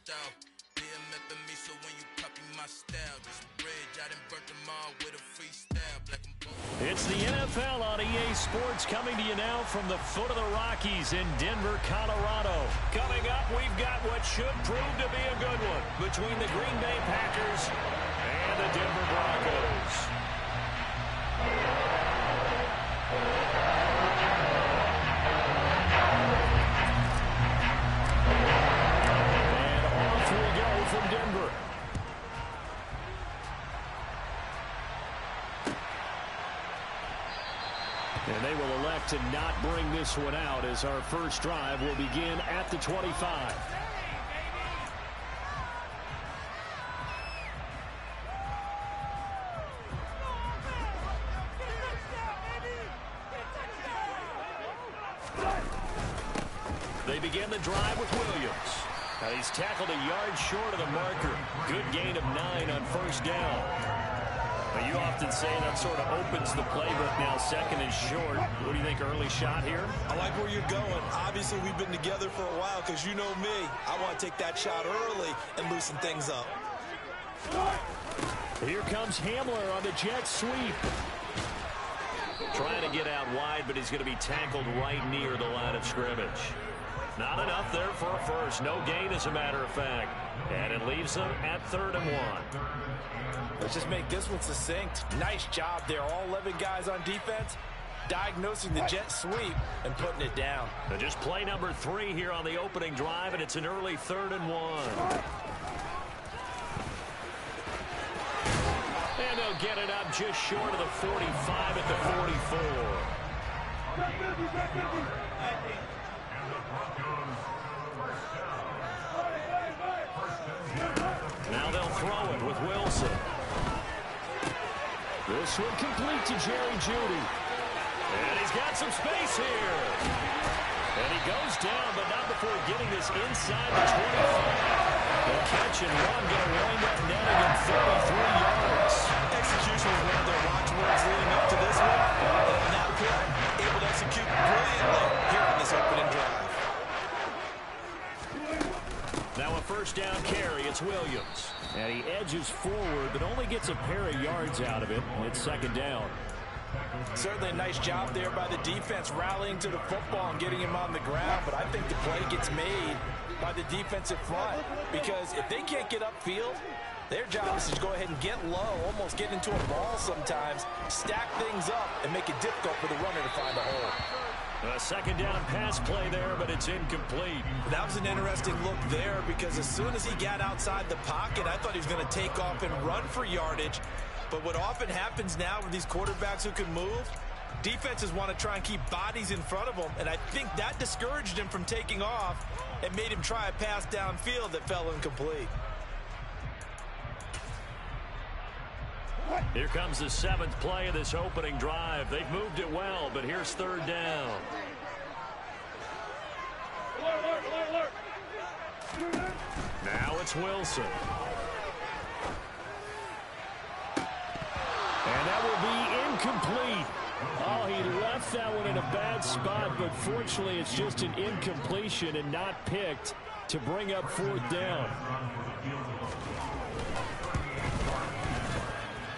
style. BMFing me, so when you copy my style, this bridge, I done burnt them all with a freestyle. Black and blue. It's the NFL on EA Sports coming to you now from the foot of the Rockies in Denver, Colorado. Coming up, we've got what should prove to be a good one between the Green Bay Packers and the Denver Broncos. And off we go from Denver. And they will elect to not bring this one out as our first drive will begin at the 25. They begin the drive with Williams. Now he's tackled a yard short of the marker. Good gain of 9 on first down. You often say that sort of opens the playbook now. Second and short. What do you think, early shot here? I like where you're going. Obviously, we've been together for a while because you know me. I want to take that shot early and loosen things up. Here comes Hamler on the jet sweep. Trying to get out wide, but he's going to be tackled right near the line of scrimmage. Not enough there for a first. No gain, as a matter of fact. And it leaves them at 3rd and 1. Let's just make this one succinct. Nice job there. All 11 guys on defense diagnosing the jet sweep and putting it down. So just play number 3 here on the opening drive, and it's an early 3rd and 1. And they'll get it up just short of the 45 at the 44. Now they'll throw it with Wilson. This one complete to Jerry Jeudy. And he's got some space here. And he goes down, but not before getting this inside the 25. The catch and run going to wind up netting him 33 yards. Execution was one of their watchwords leading up to this one. And that play, able to execute brilliantly here on this opening drive. Now a first down carry, it's Williams. And he edges forward, but only gets a pair of yards out of it. And it's 2nd down. Certainly a nice job there by the defense rallying to the football and getting him on the ground. But I think the play gets made by the defensive front. Because if they can't get upfield, their job is to go ahead and get low, almost get into a ball sometimes, stack things up, and make it difficult for the runner to find a hole. A 2nd down pass play there, but it's incomplete. That was an interesting look there because as soon as he got outside the pocket, I thought he was going to take off and run for yardage. But what often happens now with these quarterbacks who can move, defenses want to try and keep bodies in front of them, and I think that discouraged him from taking off and made him try a pass downfield that fell incomplete. Here comes the 7th play of this opening drive. They've moved it well, but here's 3rd down. Alert. Now it's Wilson. And that will be incomplete. Oh, he left that one in a bad spot, but fortunately it's just an incompletion and not picked to bring up 4th down.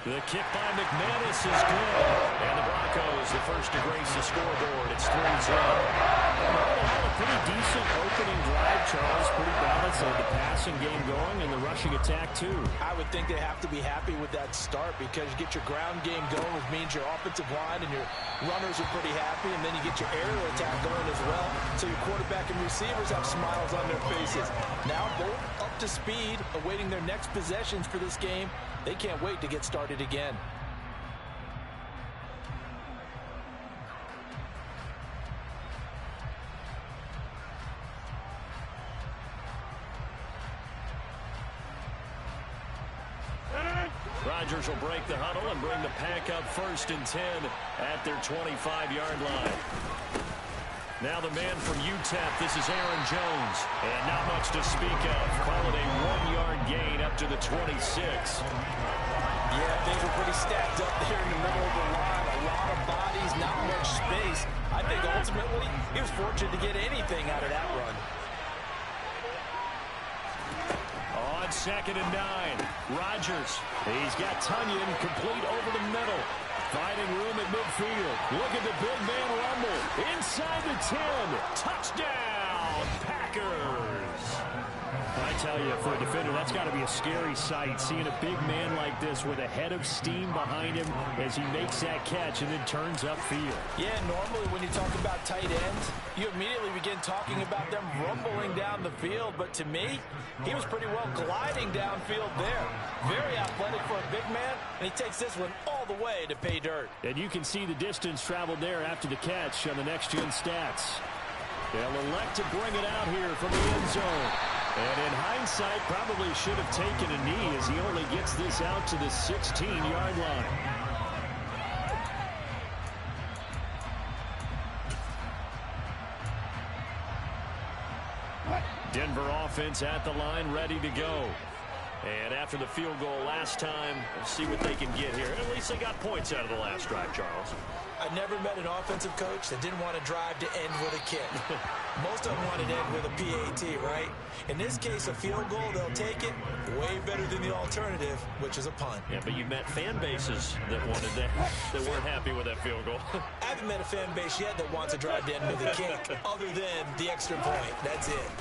The kick by McManus is good. And the Broncos, the first to grace the scoreboard. It's 3-0. A pretty decent opening drive, Charles. Pretty balanced. The passing game going and the rushing attack, too. I would think they have to be happy with that start because you get your ground game going, which means your offensive line and your runners are pretty happy, and then you get your aerial attack going as well. So your quarterback and receivers have smiles on their faces. Now both up to speed, awaiting their next possessions for this game. They can't wait to get started again. Rodgers will break the huddle and bring the pack up 1st and 10 at their 25-yard line. Now the man from UTEP, this is Aaron Jones. And not much to speak of. Call it a 1-yard gain up to the 26. Yeah, things were pretty stacked up there in the middle of the line. A lot of bodies, not much space. I think ultimately he was fortunate to get anything out of that run. 2nd and 9. Rodgers, he's got Tunyon complete over the middle. Finding room at midfield. Look at the big man rumble. Inside the 10. Touchdown, Packers. I tell you, for a defender, that's got to be a scary sight, seeing a big man like this with a head of steam behind him as he makes that catch and then turns upfield. Yeah, normally when you talk about tight ends, you immediately begin talking about them rumbling down the field. But to me, he was pretty well gliding downfield there. Very athletic for a big man, and he takes this one all the way to pay dirt. And you can see the distance traveled there after the catch on the next-gen stats. They'll elect to bring it out here from the end zone. And in hindsight, probably should have taken a knee as he only gets this out to the 16-yard line. Denver offense at the line, ready to go. And after the field goal last time, we'll see what they can get here. At least they got points out of the last drive, Charles. I've never met an offensive coach that didn't want to drive to end with a kick. Most of them wanted to end with a PAT, right? In this case, a field goal, they'll take it. Way better than the alternative, which is a punt. Yeah, but you met fan bases that wanted that weren't happy with that field goal. I haven't met a fan base yet that wants to drive to end with a kick, other than the extra point. That's it.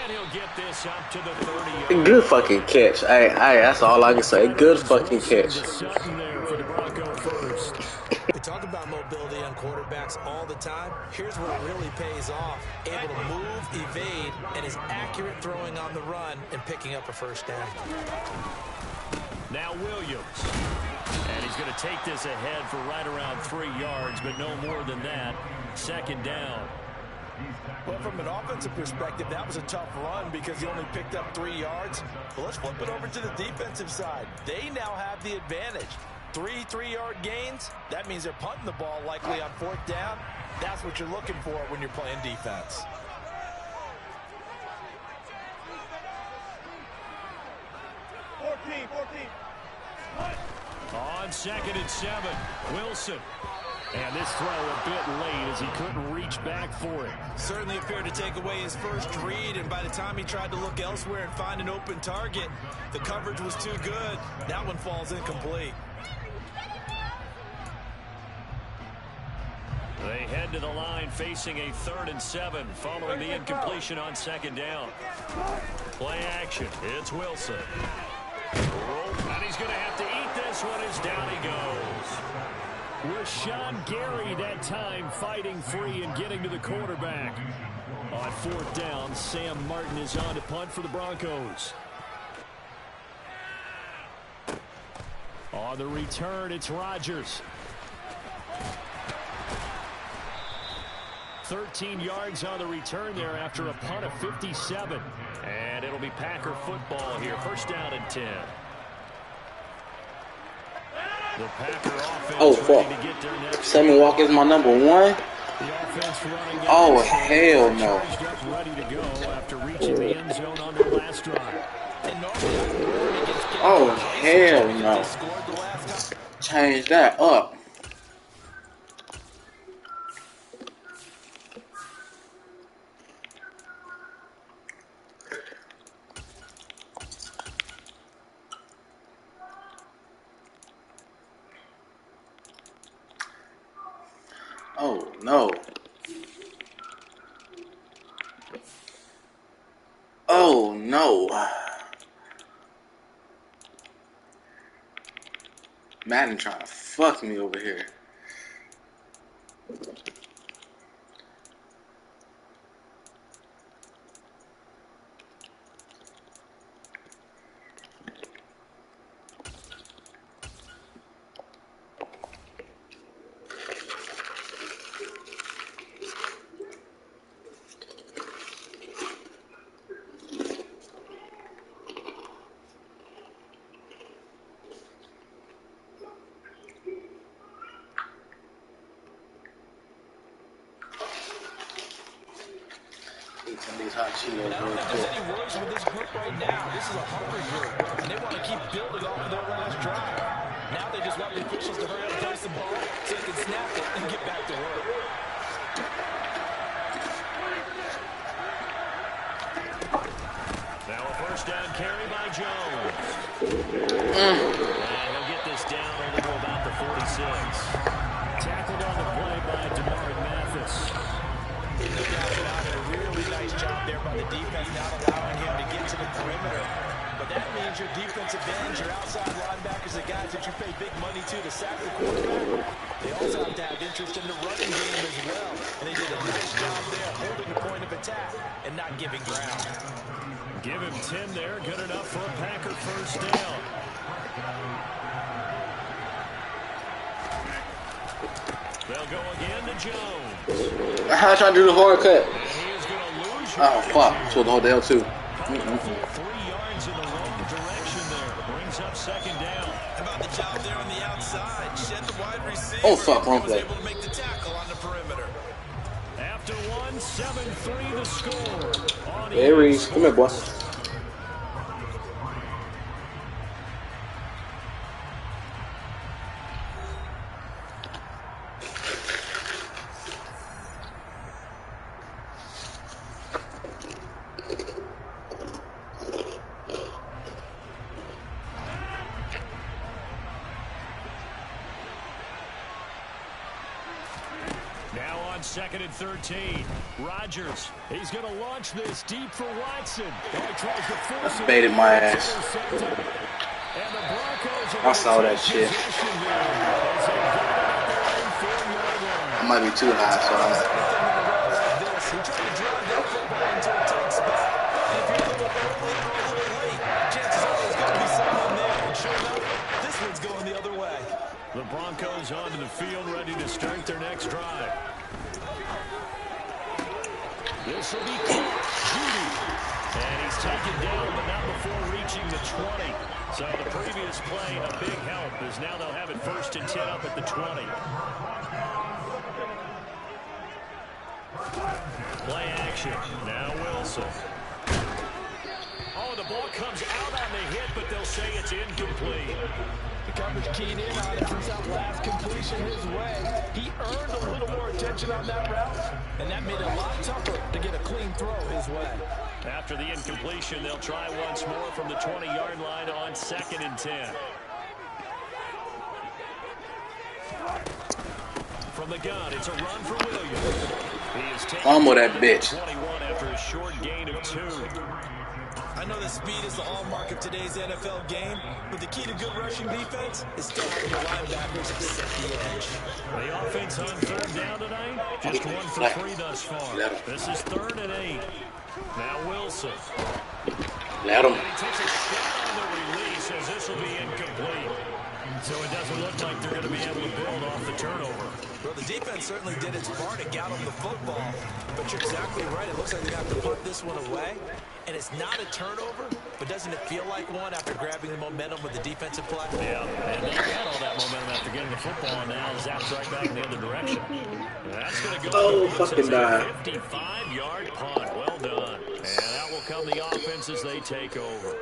And he'll get this up to the 30. Good fucking catch. That's all I can say. Good fucking catch. We talk about mobility on quarterbacks all the time. Here's where it really pays off. Able to move, evade, and is accurate throwing on the run and picking up a first down. Now Williams. And he's going to take this ahead for right around 3 yards, but no more than that. 2nd down. Well, from an offensive perspective, that was a tough run because he only picked up 3 yards. But let's flip it over to the defensive side. They now have the advantage. 3 3-yard gains. That means they're punting the ball likely on 4th down. That's what you're looking for when you're playing defense. On 2nd and 7, Wilson. And this throw a bit late as he couldn't reach back for it. Certainly appeared to take away his first read, and by the time he tried to look elsewhere and find an open target, the coverage was too good. That one falls incomplete. They head to the line facing a 3rd and 7 following the incompletion on 2nd down. Play action. It's Wilson. And he's going to have to eat this one as down he goes. Rashawn Gary that time fighting free and getting to the quarterback. On 4th down, Sam Martin is on to punt for the Broncos. On the return, it's Rodgers. 13 yards on the return there after a punt of 57. And it'll be Packer football here. 1st down and 10. The Packer offense ready to get their next. Sammy Walker is my number 1. The offense running Oh, hell no. Ready to go after reaching the end zone on their last drive. Oh, hell no. Change that up. Oh, no. Oh, no. Madden trying to fuck me over here. These hot Cheetos I don't think there's any worries with this group right now. This is a hungry group, and they want to keep building off of their last drive. Now they just want the officials to hurry up and place the ball so they can snap it and get back to work. Jones. And he'll get this down only to about the 46. Tackled on the play by DeMar Mathis. No doubt about it. A really nice job there by the defense, not allowing him to get to the perimeter. But that means your defensive ends, your outside linebackers, the guys that you pay big money to sack the quarterback, they also have to have interest in the running game as well. And they did a nice job there holding the point of attack and not giving ground. Give him 10 there. Good enough for a Packer first down. They'll go again to Jones. How trying to do the hard cut? And he is going to lose. Oh, fuck. So the whole deal, too. 3 yards in the wrong direction there. Brings up second down. How about the job there on the outside? Shed the wide receiver. Oh, fuck. Wrong He was play. able to make the tackle on the perimeter. After 1, 7-3 the score. Hey, Reese. Come here, boy. Now on 2nd and 13. Rodgers. He's going to launch this deep for Watson. Oh, he tries to force it. Baited my ass. And the Broncos I saw that shit. I might be too high, so This one's going the other way. The Broncos onto the field, ready to start their next drive. This will be caught. Judy. And he's taken down, but not before reaching the 20. So the previous play, a big help, as now they'll have it 1st and 10 up at the 20. Play action. Now Wilson. Oh, the ball comes out on the hit, but they'll say it's incomplete. The coverage keyed in on it since that last completion his way. He earned a little more attention on that route, and that made it a lot tougher to get a clean throw his way. After the incompletion, they'll try once more from the 20-yard line on 2nd and 10. From the gun, it's a run for Williams. He is taking Fumble that bitch. 21 after a short gain of 2. I know that speed is the hallmark of today's NFL game, but the key to good rushing defense is still having your linebackers set the edge. The offense on 3rd down tonight, just 1 for 3 thus far. This is 3rd and 8. Now Wilson. Let him. And he takes a shot on the release as this will be incomplete. So it doesn't look like they're going to be able to build off the turnover. Well, the defense certainly did its part to get on the football, but you're exactly right. It looks like they have to put this one away, and it's not a turnover, but doesn't it feel like one after grabbing the momentum with the defensive play? Yeah, and they had all that momentum after getting the football, and now zaps right back in the other direction. And that's going to go. Oh, fucking die. 55-yard punt. Well done. And out will come the offense as they take over.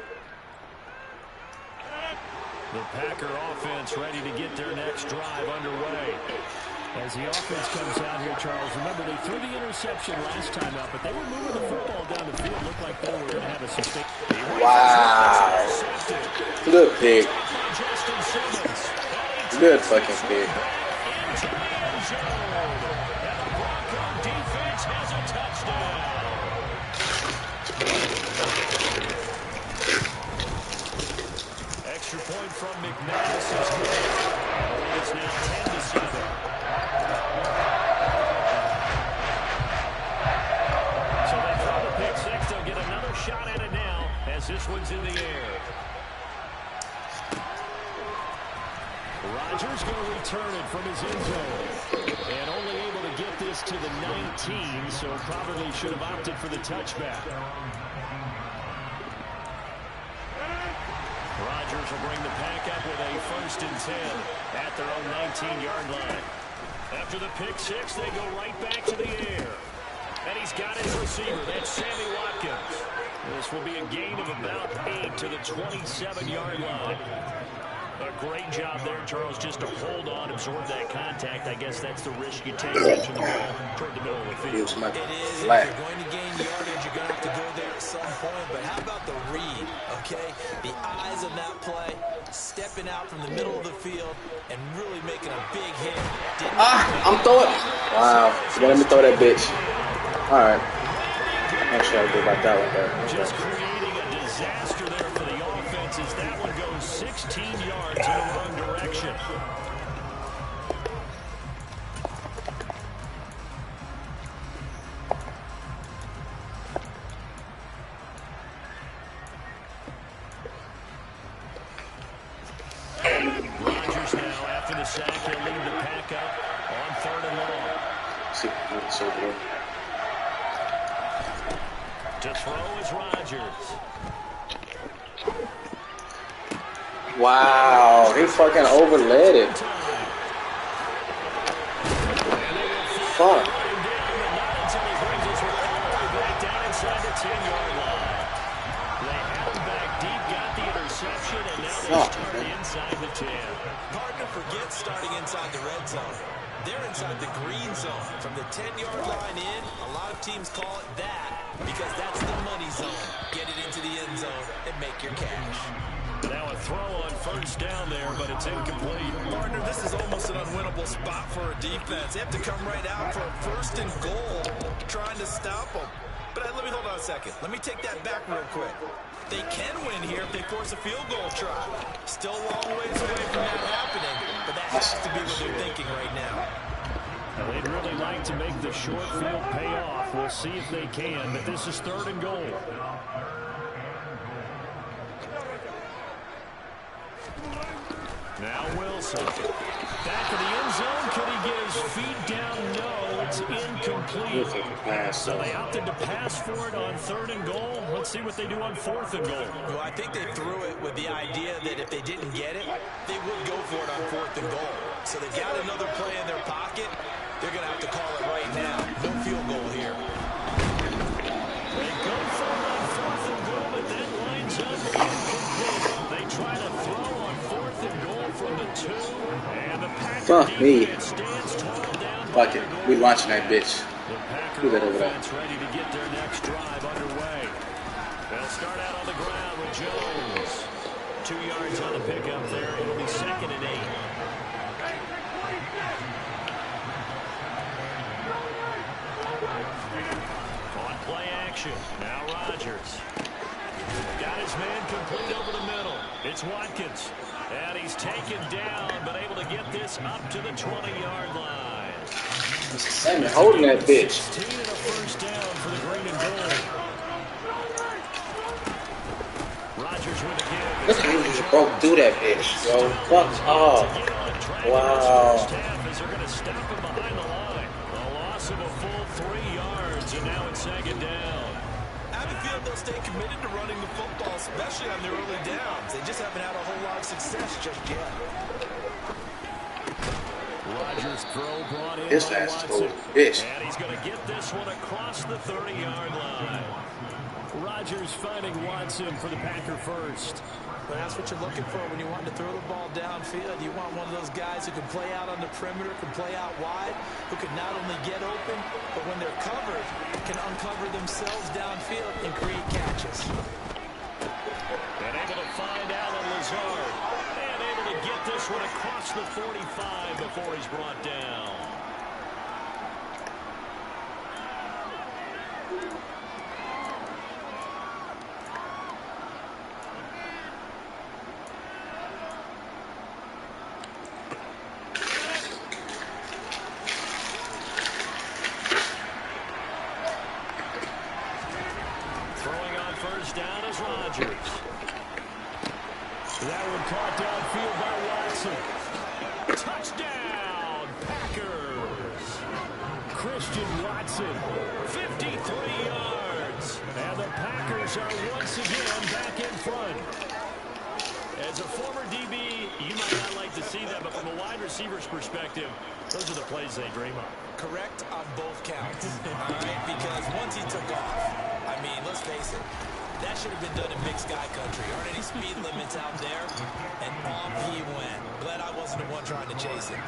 The Packer offense ready to get their next drive underway. As the offense comes out here, Charles, remember they threw the interception last time out, but they were moving the football down the field. Looked like they were going to have a sustain. Wow. Good pick. Good fucking pick. Defense has a touchdown. Extra point from McManus is good. It's now 10-7. So they throw the pick six. They'll get another shot at it now as this one's in the air. Rodgers going to return it from his end zone. And only able to get this to the 19, so probably should have opted for the touchback. Rodgers will bring the pack up with a 1st and 10 at their own 19-yard line. After the pick six, they go right back to the air. And he's got his receiver. That's Sammy Watkins. This will be a gain of about 8 to the 27-yard line. A great job there, Charles, just to hold on, absorb that contact. I guess that's the risk you take catching the ball toward the middle of the field. It is. If you're going to gain yardage, you're going to have to go there at some point. But how about the read, okay? The eyes of that play, stepping out from the middle of the field and really making a big hit. I'm throwing. Wow. Let me throw that bitch. All right. I'm sure I'll do about that one there. Just creating a disaster there for the offenses. That one goes 16 yards in the wrong direction. Rodgers now, after the sack, he'll lead the pack up on 3rd and long. See what's over there. To throw is Rodgers. Wow, he fucking overled it. Fuck. Inside the 10. Hard to forget starting inside the red zone. They're inside the green zone. From the 10-yard line in, a lot of teams call it that because that's the money zone. Get it into the end zone and make your cash. Now a throw on 1st down there, but it's incomplete. Partner, this is almost an unwinnable spot for a defense. They have to come right out for a 1st and goal, trying to stop them. But let me hold on a second. Let me take that back real quick. They can win here if they force a field goal try. Still a long ways away from that happening, but that has to be what they're thinking right now. Now, they'd really like to make the short field pay off. We'll see if they can, but this is 3rd and goal. Now Wilson. Back in the end zone. Could he get his feet down? No, it's incomplete. So they opted to pass for it on 3rd and goal. Let's see what they do on 4th and goal. Well, I think they threw it with the idea that if they didn't get it, they would go for it on 4th and goal. So they've got another play in their pocket. They're going to have to call it right now. No field goal here. They go for it on 4th and goal, but that lines up incomplete. They try to throw on 4th and goal from the 2. And the Packers fuck me. stands tall down. Fuck it. We launching that bitch. Do that over there. Ready to get their next drive underway. They'll start out on the ground with Jones. 2 yards on the pickup there. It'll be 2nd and 8. On play action. Now Rodgers. Got his man complete over the middle. It's Watkins. And he's taken down, but able to get this up to the 20-yard line. Sammy holding that bitch. 16 and a 1st down for the green and gold. Rodgers with a give. Look how he just broke through that bitch, bro. Fuck off. Wow. They're going to stop him behind the line. A loss of a full 3 yards, and now it's 2nd down. I have a feeling they'll stay committed to running the football, especially on their early downs. They just haven't had a whole lot of success just yet. Rodgers throw brought in This by ass is Watson. old bitch. And he's going to get this one across the 30-yard line. Rodgers finding Watson for the Packer first. But that's what you're looking for when you want to throw the ball downfield. You want one of those guys who can play out on the perimeter, can play out wide, who can not only get open, but when they're covered, can uncover themselves downfield and create catches. And able to find Alan Lazard. And able to get this one across the 45 before he's brought down. Down is Rodgers. That one caught downfield by Watson. Touchdown, Packers. Christian Watson, 53 yards. And the Packers are once again back in front. As a former DB, you might not like to see that, but from a wide receiver's perspective, those are the plays they dream of. Correct on both counts. All right, because once he took off, I mean, let's face it, that should have been done in big sky country. Aren't any speed limits out there? And off he went. Glad I wasn't the one trying to chase him.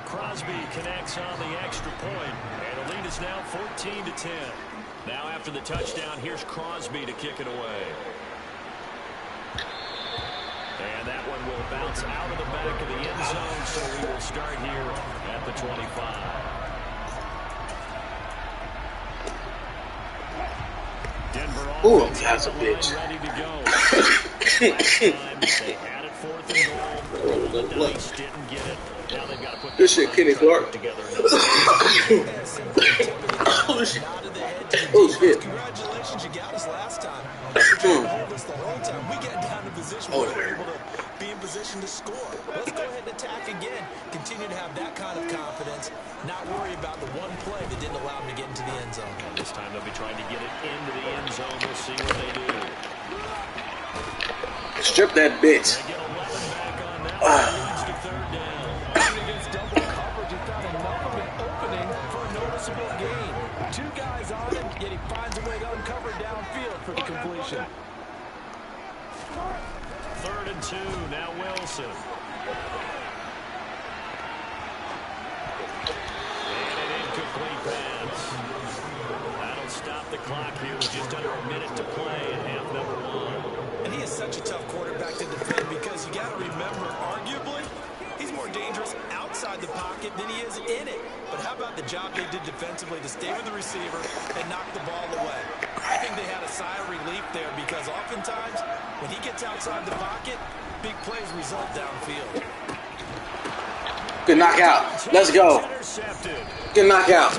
Crosby connects on the extra point, and the lead is it's now 14-10. Now after the touchdown, here's Crosby to kick it away. And that one will bounce out of the back of the end zone, so we will start here at the 25. Denver Ooh, that's a bitch. ready to go. Last time they had it 4th and goal. The Dice didn't get it. Now they've got to put Good shit, Kenny Clark. together. Oh shit. Oh shit. Congratulations, you got us last time. Hold us the whole time. We get down to position where we're able to be in position to score. Let's go ahead and attack again. Continue to have that kind of confidence. Not worry about the one play that didn't allow them to get into the end zone. And this time they'll be trying to get it into the end zone. We'll see what they do. Strip that bitch. They get 11 back on that. Leads to 3rd down. Against double coverage, he found enough of an opening for a noticeable gain. 2 guys on him, yet he finds a way to uncover downfield for the completion. 3rd and 2. Now Wilson. And an incomplete pass. That'll stop the clock here with just under a minute to play in half number 1. And he is such a tough quarterback to defend because you got to remember, arguably, he's more dangerous outside the pocket than he is in it. But how about the job they did defensively to stay with the receiver and knock the ball away? I think they had a sigh of relief there because oftentimes when he gets outside the pocket, big plays result downfield. Good knockout. Let's go. Good knockout.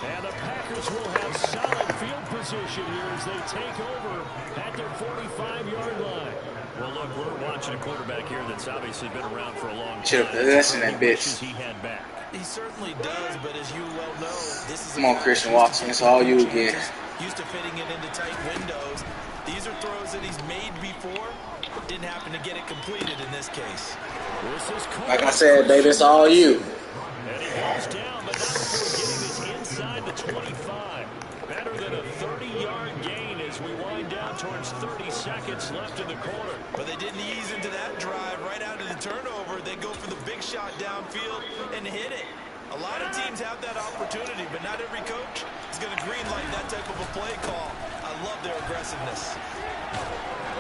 And the Packers will have solid field position here as they take over at their 45-yard line. Well, look, we're watching a quarterback here that's obviously been around for a long time. Should have possessed that bitch. He had back. He certainly does, but as you well know, this is Come on, Christian Watson. It's all you again. Used to fitting it into tight windows. These are throws that he's made before. Didn't happen to get it completed in this case. Like I said, baby, it's all you. And he goes down, but not before getting this inside the 25. Better than a 30-yard gain as we wind down towards 30 seconds left in the quarter. But they didn't ease into that drive right out of the turnover. They go for the big shot downfield and hit it. A lot of teams have that opportunity, but not every coach is going to greenlight that type of a play call. I love their aggressiveness.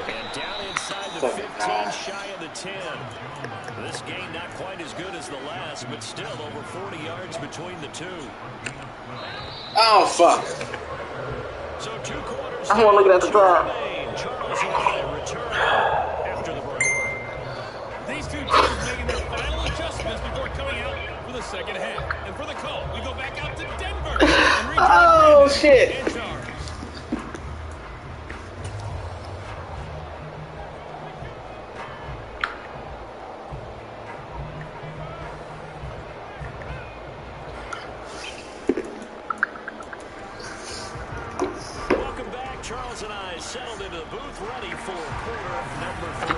And down inside the 15, shy of the 10. This game not quite as good as the last, but still over 40 yards between the two. Oh, fuck. So 2 quarters. I want to look at the drive. Charles will return after the break. These two teams making their final adjustments before coming out for the second half. And for the call, we go back out to Denver. And Oh, shit. in charge. Welcome back. Charles and I settled into the booth, ready for quarter number 3.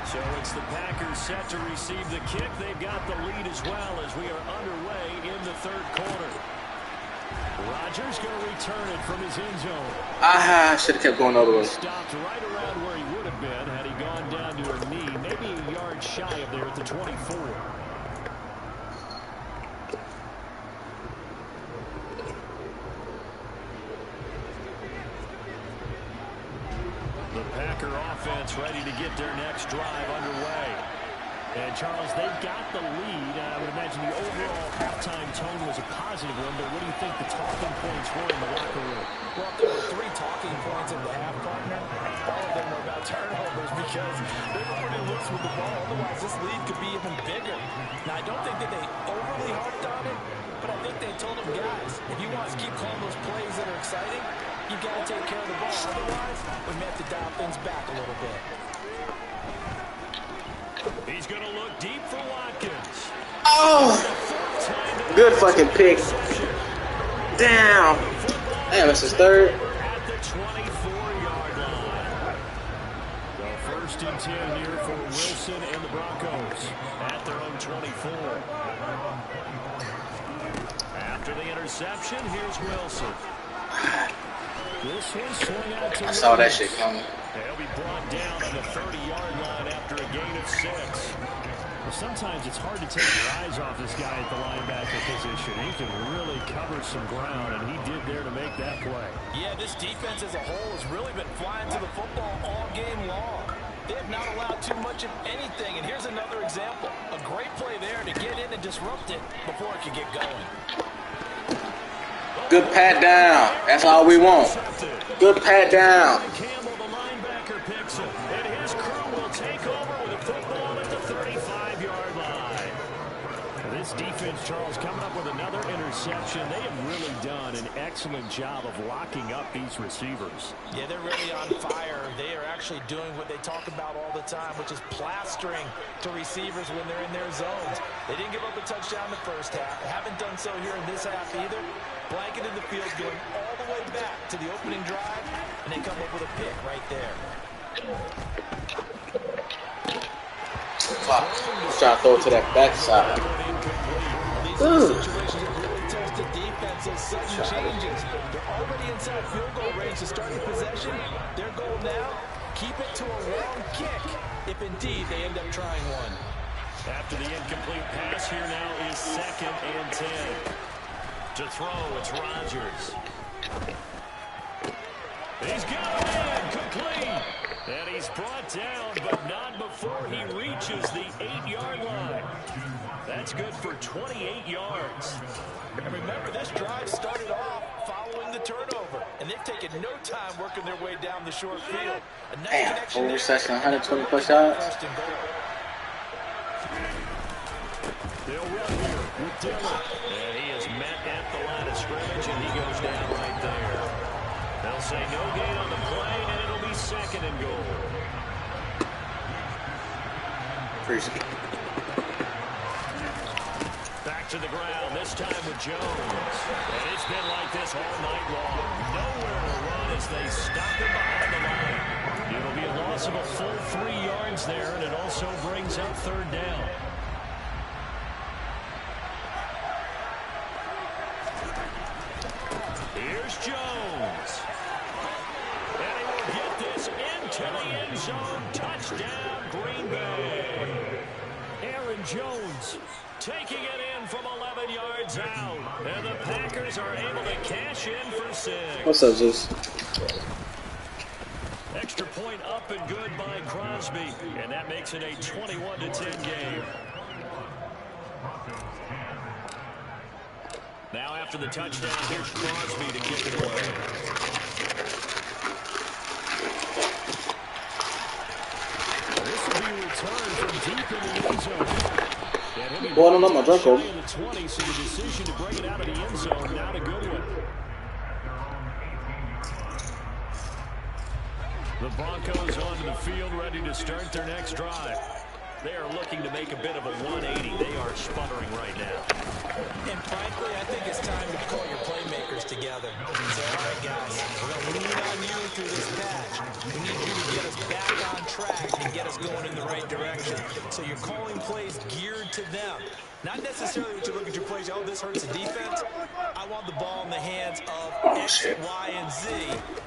So it's the Packers set to receive the kick. They've got the lead as well as we are underway in the 3rd quarter. Rodgers going to return it from his end zone. I should have kept going all the way. Stopped right around where he would have been had he gone down to a knee, maybe a yard shy of there at the 24. The Packer offense ready to get their next drive underway. And, Charles, they've got the lead. I would imagine the overall halftime tone was a positive one, but what do you think the talking points were in the locker room? Well, there were 3 talking points in the half, partner. All of them were about turnovers because they were pretty loose with the ball. Otherwise, this lead could be even bigger. Now, I don't think that they overly harped on it, but I think they told them, guys, if you want us to keep calling those plays that are exciting, you've got to take care of the ball. Otherwise, we may have to dial things back a little bit. He's going to look deep for Watkins. Oh! Good fucking pick. Damn. Damn, that's his 3rd. At the 24-yard line. The 1st and 10 here for Wilson and the Broncos at their own 24. After the interception, here's Wilson. This one swung out to I saw that shit coming. They'll be brought down on the 30-yard line after a gain of 6. Sometimes it's hard to take your eyes off this guy at the linebacker position. He can really cover some ground, and he did there to make that play. Yeah, this defense as a whole has really been flying to the football all game long. They have not allowed too much of anything, and here's another example. A great play there to get in and disrupt it before it could get going. Good pat down. That's all we want. Good pat down. Campbell, the linebacker, picks him, and his crew will take over with a football at the 35-yard line. This defense, Charles, coming up with another interception. They have really done an excellent job of locking up these receivers. Yeah, they're really on fire. They are actually doing what they talk about all the time, which is plastering to receivers when they're in their zones. They didn't give up a touchdown in the first half. Haven't done so here in this half either. Blanketed the field, going all the way back to the opening drive, and they come up with a pick right there. Fuck. I'm trying to throw it to that backside. These situations have really tested defense as sudden changes. They're already inside field goal range to start the possession. Their goal now, keep it to a long kick, if indeed they end up trying one. After the incomplete pass, here now is 2nd and 10. To throw, it's Rodgers. He's got it in, complete. And he's brought down, but not before he reaches the 8-yard line. That's good for 28 yards. And remember, this drive started off following the turnover, and they've taken no time working their way down the short field. A nice Damn, connection full there. reception, 120 plus yards. First and goal. They'll run here with Dillon. And he is met at the line of scrimmage, and he goes down right there. They'll say no gain on the play, and it'll be 2nd and goal. Freezing. Back to the ground, this time with Jones. And it's been like this all night long. Nowhere to run as they stop him behind the line. It'll be a loss of a full 3 yards there, and it also brings up 3rd down. Here's Jones. And he will get this into the end zone. Touchdown, Green Bay. Aaron Jones taking it in from 11 yards out. And the Packers are able to cash in for 6. What's up, Zeus? Extra point up and good by Crosby. And that makes it a 21-10 game. Now after the touchdown, here's Crosby to kick it away. This will be returned from deep in the end zone. Boy, I don't know my drunk over. The 20, so the decision to bring it out of the end zone, not a good one. The Broncos onto the field, ready to start their next drive. They are looking to make a bit of a 180. They are sputtering right now. And frankly, I think it's time to call your playmakers together. Say, all right, guys, we're going to lean on you through this patch. We need you to get us back on track and get us going in the right direction. So you're calling plays geared to them. Not necessarily what you look at your plays, oh, this hurts the defense. I want the ball in the hands of X, Y, and Z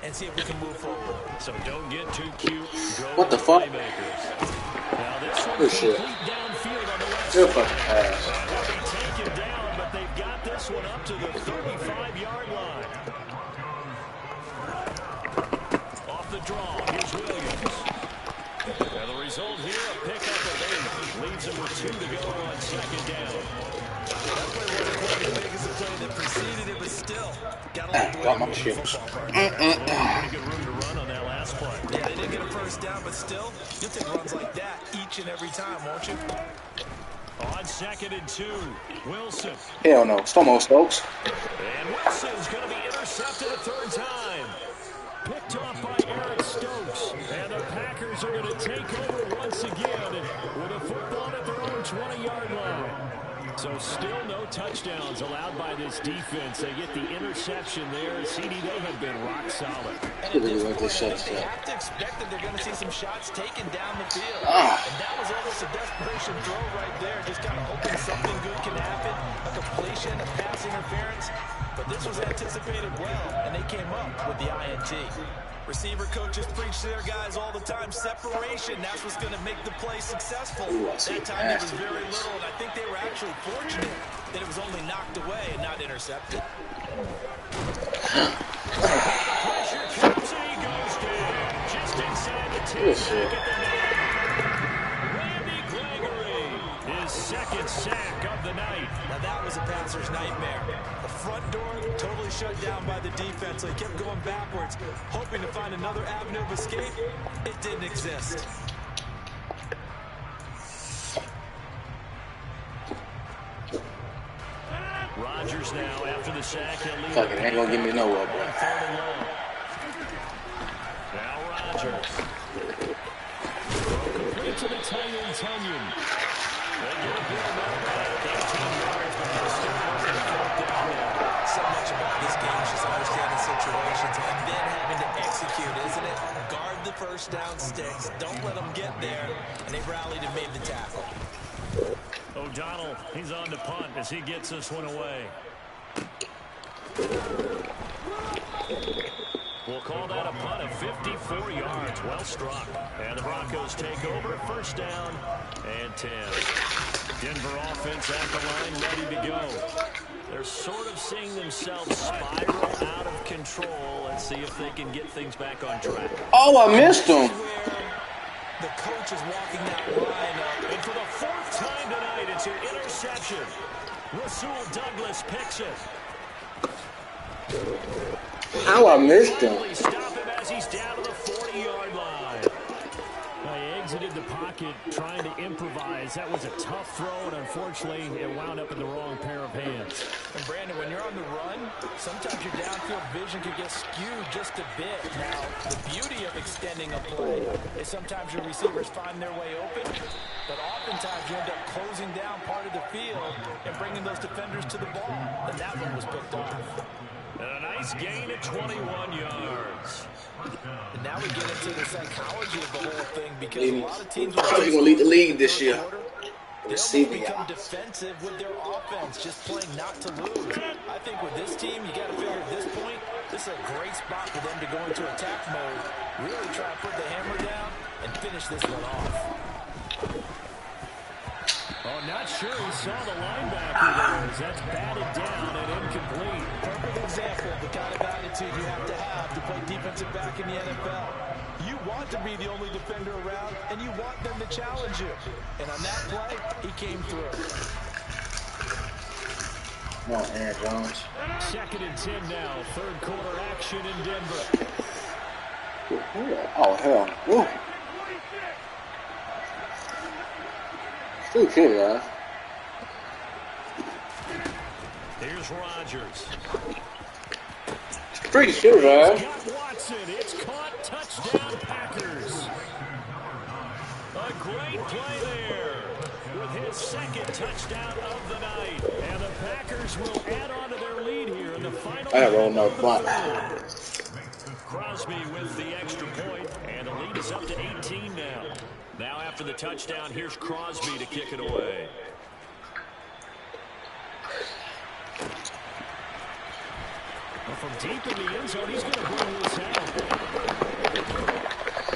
and see if we can move forward. So don't get too cute. Go What the fuck? Playmakers. Now this one Good shit. complete downfield on the left Good side. fucking pass. They'll be taken down, but they've got this one up to the 35-yard line. Off the draw, here's Williams. And the result here, a pickup of 8. Leaves them with 2 to go on 2nd down. That play wasn't quite as big as the play that preceded it, but still got a lot of Got my way to shit. move the football part. Pretty good room to run on that last play. Yeah, they didn't get a first down, but still, you'll take runs like that each and every time, won't you? On 2nd and 2, Wilson. Hell no. Slow-mo, Stokes. And Wilson's going to be intercepted a 3rd time. Picked off by Eric Stokes. And the Packers are going to take over once again with a football at their own 20-yard line. So still no touchdowns allowed by this defense. They get the interception there. CD, they have been rock solid. And at this point, I think they have to expect that they're going to see some shots taken down the field. Ah. And that was almost a desperation throw right there. Just kind of hoping something good can happen. A completion, a pass interference. But this was anticipated well, and they came up with the INT. Receiver coaches preach to their guys all the time. Separation, that's what's going to make the play successful. Ooh, that time it was very little, and I think they were actually fortunate that it was only knocked away and not intercepted. Pressure comes and he goes down. Just inside the 10 back at the 9. Randy Gregory, his second sack of the night. Now that was a passer's nightmare. The front door totally shut down by the defense, so he kept going backwards, hoping to find another avenue of escape. It didn't exist. Rodgers now after the sack. Fucking ain't gonna give me no up, bro. Now Rodgers. Complete to the tight end, Tunyon. They get a bit of that. 18 yards, but they're still working fourth down now. So much about this game is just understanding situations and then having to execute, isn't it? Guard the first down sticks. Don't let them get there. And they rallied and made the tackle. O'Donnell, he's on to punt as he gets this one away. We'll call that a punt of 54 yards. Well struck. And the Broncos take over. First down and 10. Denver offense at the line, ready to go. They're sort of seeing themselves spiral out of control. Let's see if they can get things back on track. Oh, I missed him. The coach is walking that line up. And for the fourth time tonight, it's an interception. Rasul Douglas picks it. How I missed him. Stop him as he's down to the 40-yard line. He exited the pocket trying to improvise. That was a tough throw, and unfortunately, it wound up in the wrong pair of hands. And Brandon, when you're on the run, sometimes your downfield vision can get skewed just a bit. Now, the beauty of extending a play is sometimes your receivers find their way open, but oftentimes you end up closing down part of the field and bringing those defenders to the ball. And that one was picked off. And a nice gain of 21 yards. And now we get into the psychology of the whole thing because a lot of teams Probably gonna lead the league this year. They'll become defensive with their offense, just playing not to lose. I think with this team, you got to figure at this point, this is a great spot for them to go into attack mode, really try to put the hammer down and finish this one off. Oh, not sure he saw the linebacker there as that's batted down and incomplete. Perfect example of the kind of attitude you have to play defensive back in the NFL. You want to be the only defender around, and you want them to challenge you. And on that play, he came through. Come on, Aaron Jones. Second and 10 now. Third quarter action in Denver. Oh, hell. Woo. Okay, yeah. Here's Rodgers. Pretty sure, right? Got Watson. It's caught. Touchdown, Packers. A great play there with his second touchdown of the night. And the Packers will add on to their lead here in the final. I rolled no block. Crosby with the extra point, and the lead is up to 18 now. Now after the touchdown, here's Crosby to kick it away. Well, from deep in the end zone, he's going to bring this out.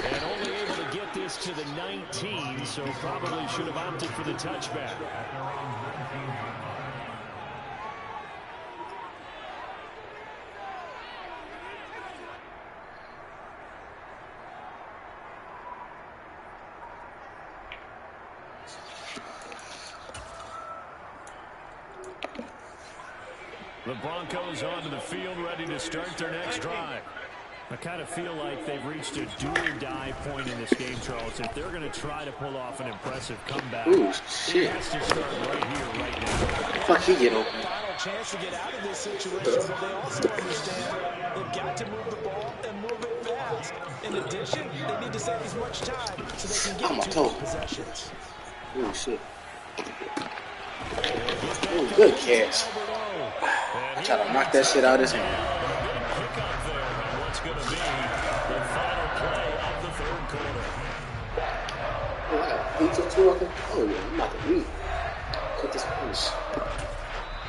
And only able to get this to the 19, so probably should have opted for the touchback. The Broncos onto the field, ready to start their next drive. I kind of feel like they've reached a do-or-die point in this game, Charles. If they're going to try to pull off an impressive comeback, Ooh, shit. it has to start right here, right now. Fuck, he get open. Final chance to get out of this situation, but they also understand they've got to move the ball and move it fast. In addition, they need to save as much time so they can get two possessions. Ooh, shit. Ooh, good catch. Try to knock that shit out of his hand. What's going to be the final play of the third quarter? Oh, I got pizza too. Oh, yeah, I'm about to eat. Cut this piece.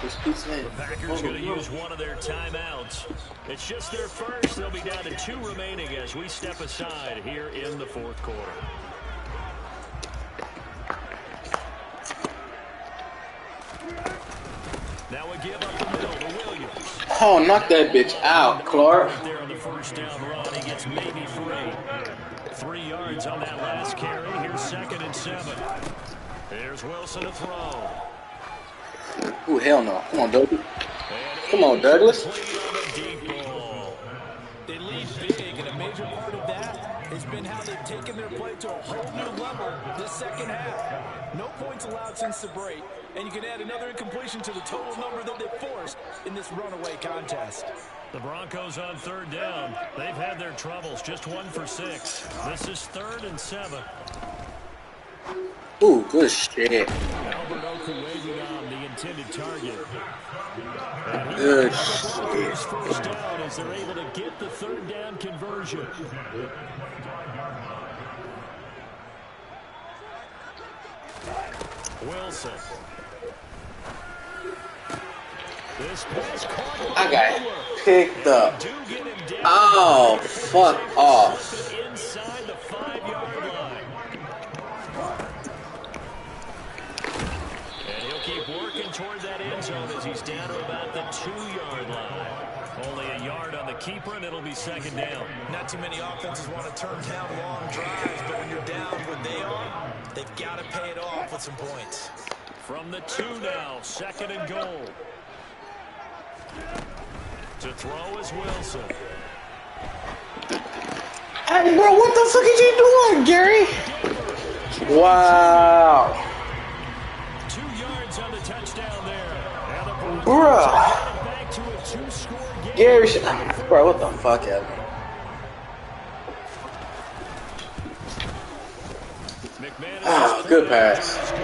The Packers going to use one of their timeouts. It's just their first. They'll be down to 2 remaining as we step aside here in the 4th quarter. Now we give up the middle to Williams. Oh, knock that bitch out, Clark. Right there on the first down run, he gets maybe 3. 3 yards on that last carry. Here's 2nd and 7. Here's Wilson to throw. Ooh, hell no. Come on, Douglas. Come on, Douglas. They lead big, and a major part of that has been how they've taken their play to a whole new level this second half. No points allowed since the break, and you can add another incompletion to the total number that they forced in this runaway contest. The Broncos on 3rd down. They've had their troubles, just 1 for 6. This is 3rd and 7. Ooh, good shit. Albert Oku waving on the intended target. Good Broncos shit. first down as they're able to get the 3rd down conversion. Wilson. This pass caught. I got picked up. Oh, fuck off. Inside the 5-yard line. And he'll keep working toward that end zone as he's down to about the 2-yard line. Only a yard on the keeper, and it'll be 2nd down. Not too many offenses want to turn down long drives, but when you're down where they are, they've got to pay it off with some points. From the 2 now, 2nd and goal. To throw is Wilson. Hey, bro, what the fuck is you doing, Gary? Wow. 2 yards on the touchdown there. And the Bruh. back to a 2-score game. Gary, bro, what the fuck happened? Oh, good pass. 28-17.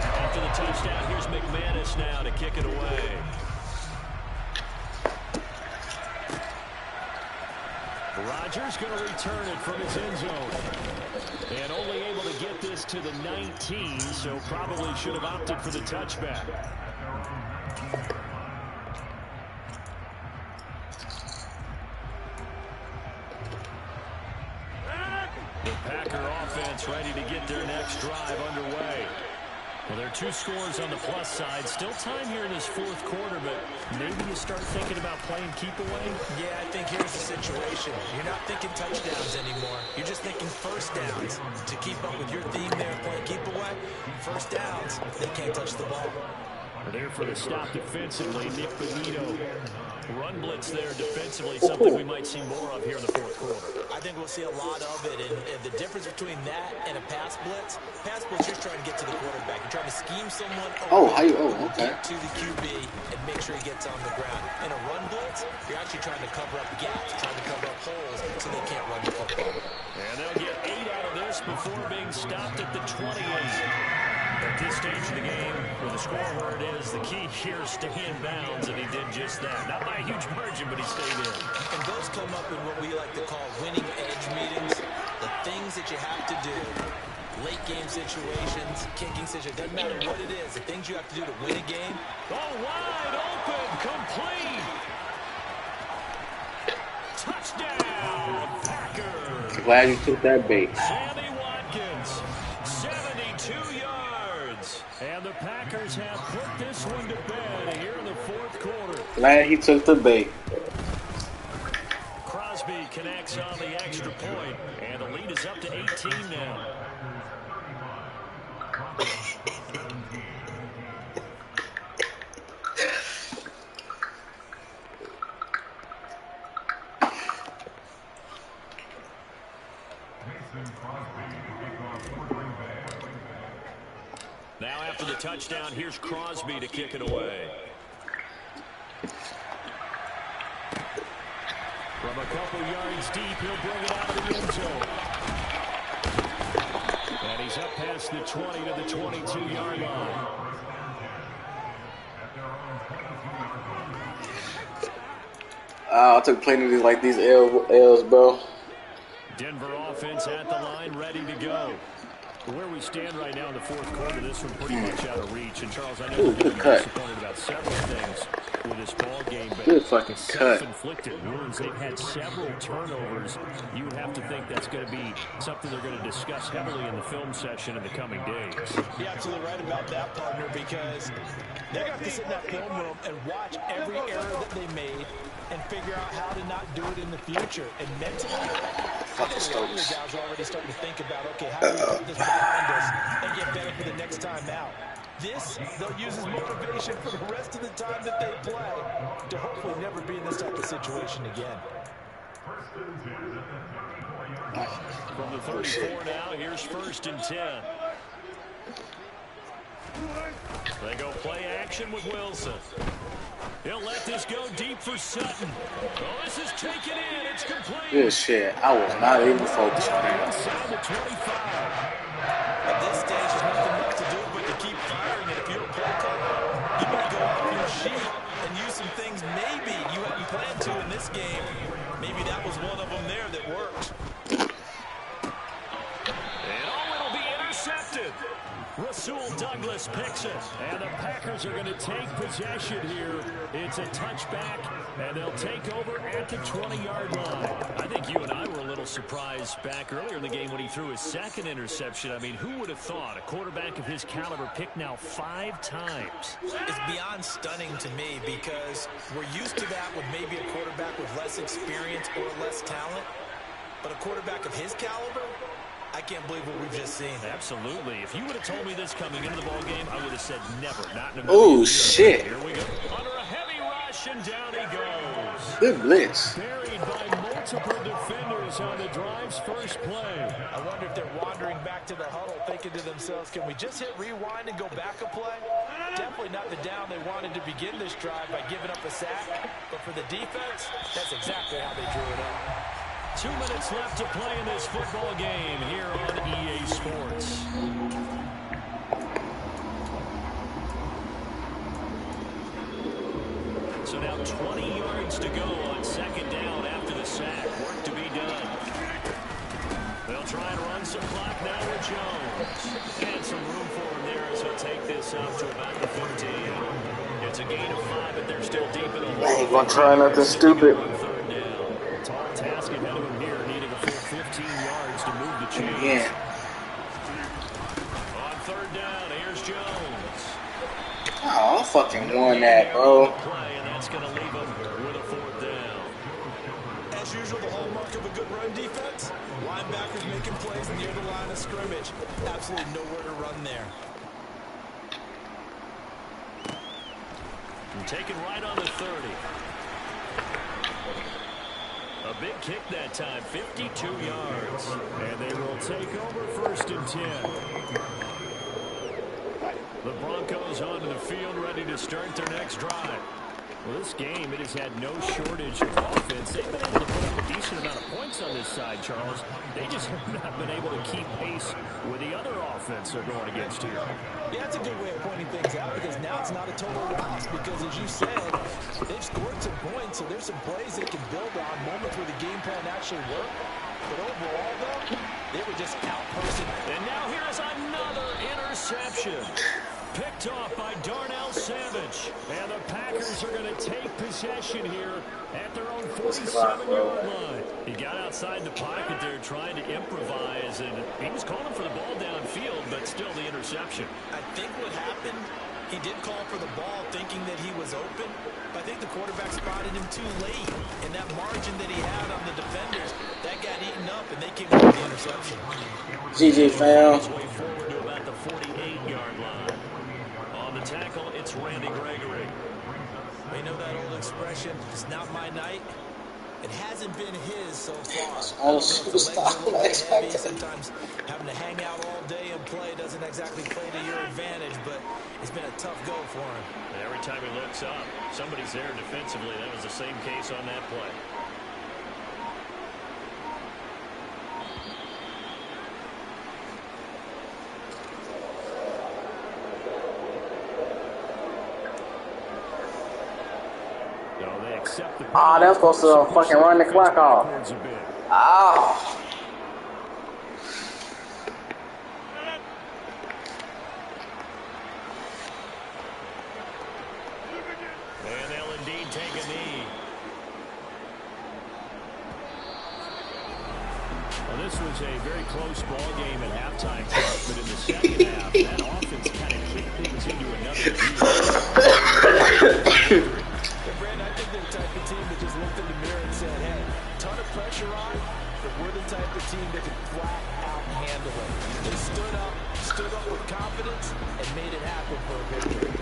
After the touchdown, here's McManus now to kick it away. Rodgers going to return it from his end zone. And only able to get this to the 19, so probably should have opted for the touchback. The Packer offense ready to get their next drive underway. Well, there are 2 scores on the plus side. Still time here in this 4th quarter, but maybe you start thinking about playing keep away? Yeah, I think here's the situation. You're not thinking touchdowns anymore. You're just thinking first downs. To keep up with your theme there, playing keep away, first downs, they can't touch the ball. There for the stop defensively, Nick Benito. Run blitz there defensively, something we might see more of here in the 4th quarter. I think we'll see a lot of it, and the difference between that and a pass blitz, you're just trying to get to the quarterback. You're trying to scheme someone Okay. get to the QB and make sure he gets on the ground. In a run blitz, you're actually trying to cover up gaps, trying to cover up holes so they can't run the football. And they'll get 8 out of this before being stopped at the 28. At this stage of the game, where the score where it is, the key here is stay in bounds, and he did just that. Not by a huge margin, but he stayed in. And those come up in what we like to call winning edge meetings. The things that you have to do, late game situations, kicking situations, doesn't matter what it is, the things you have to do to win a game. Oh, wide open, complete. Touchdown, Packers. Glad you took that bait. Sammy Watkins, 72 yards. And the Packers have put this one to bed here in the 4th quarter. Glad he took the bait. Crosby connects on the extra point, and the lead is up to 18 now. Now after the touchdown, here's Crosby to kick it away. From a couple yards deep, he'll bring it out of the end zone. And he's up past the 20 to the 22-yard line. I took plenty of these, like these L's, bro. Denver offense at the line, ready to go. Where we stand right now in the fourth quarter, this one pretty much out of reach. And Charles, I know you're going to be disappointed about several things with this ball game, but good fucking cut. Self-inflicted wounds. They've had several turnovers. You would have to think that's going to be something they're going to discuss heavily in the film session in the coming days. You're absolutely right about that, partner, because they're going to have to sit in that film room and watch every error that they made and figure out how to not do it in the future. And mentally, the guys are already starting to think about, okay, how do we put this behind us and get better for the next time out? This, they'll use as motivation for the rest of the time that they play to hopefully never be in this type of situation again. From the 34 now, here's 1st and 10. They go play action with Wilson. He'll let this go deep for Sutton. Oh, this is taken in. It's complete. Good shit. I was not even focused on that. Inside the 25. At this stage, there's nothing left to do but to keep firing. And if you're a play caller, you might go off your sheet and use some things maybe you hadn't planned to in this game. Maybe that was one of them there that worked. And it'll be intercepted. Rasul Douglas picks it, and the Packers are going to take possession here. It's a touchback, and they'll take over at the 20-yard line. I think you and I were a little surprised back earlier in the game when he threw his second interception. I mean, who would have thought a quarterback of his caliber picked now 5 times? It's beyond stunning to me because we're used to that with maybe a quarterback with less experience or less talent, but a quarterback of his caliber, I can't believe what we've just seen. Absolutely. If you would have told me this coming into the ball game, I would have said never. Not in a Oh, shit. Here we go. Under a heavy rush, and down he goes. Good blitz. Buried by multiple defenders on the drive's first play. I wonder if they're wandering back to the huddle thinking to themselves, can we just hit rewind and go back a play? Definitely not the down they wanted to begin this drive by giving up a sack. But for the defense, that's exactly how they drew it up. 2 minutes left to play in this football game here on EA Sports. So now 20 yards to go on 2nd down after the sack. Work to be done. They'll try and run some clock now with Jones. And some room for him there as he'll take this up to about the 15. It's a gain of 5, but they're still deep in the hole. I ain't gonna try nothing stupid. Tall task ahead of him here, needing a full 15 yards to move the chains. Yeah. On 3rd down, here's Jones. Oh, I fucking won that, bro. Play, and that's going to leave him with a 4th down. As usual, the hallmark of a good run defense, linebackers making plays near the line of scrimmage. Absolutely nowhere to run there. And taken right on the 30. A big kick that time, 52 yards. And they will take over 1st and 10. The Broncos onto the field, ready to start their next drive. Well, this game, it has had no shortage of offense. They've been able to put up a decent amount of points on this side, Charles. They just have not been able to keep pace with the other offense they're going against here. Yeah, that's a good way of pointing things out because now it's not a total loss because, as you said, they've scored some points, so there's some plays they can build on, moments where the game plan actually worked. But overall, though, they were just out-person. And now here's another interception. Picked off by Darnell Savage. And the Packers are going to take possession here at their own 47-yard line. He got outside the pocket there trying to improvise, and he was calling for the ball downfield, but still the interception. I think what happened, he did call for the ball thinking that he was open, but I think the quarterback spotted him too late. And that margin that he had on the defenders, that got eaten up, and they came up with the interception. GG, fam. Way forward to about the 48-yard line. On the tackle, it's Randy Gregory. We know that old expression, it's not my night. It hasn't been his so far. All superstar. Sometimes having to hang out all day and play doesn't exactly play to your advantage, but it's been a tough go for him. And every time he looks up, somebody's there defensively. That was the same case on that play. Accept the Ah, that was supposed to fucking run the clock off. Oh. And they'll indeed take a knee. Well, this was a very close ball game at halftime, but in the second half, that offense kind of kicked things into another gear. Brandon, I think they're the type of team that just looked in the mirror and said, hey, ton of pressure on, but we're the type of team that can flat out handle it. They stood up with confidence, and made it happen for a victory.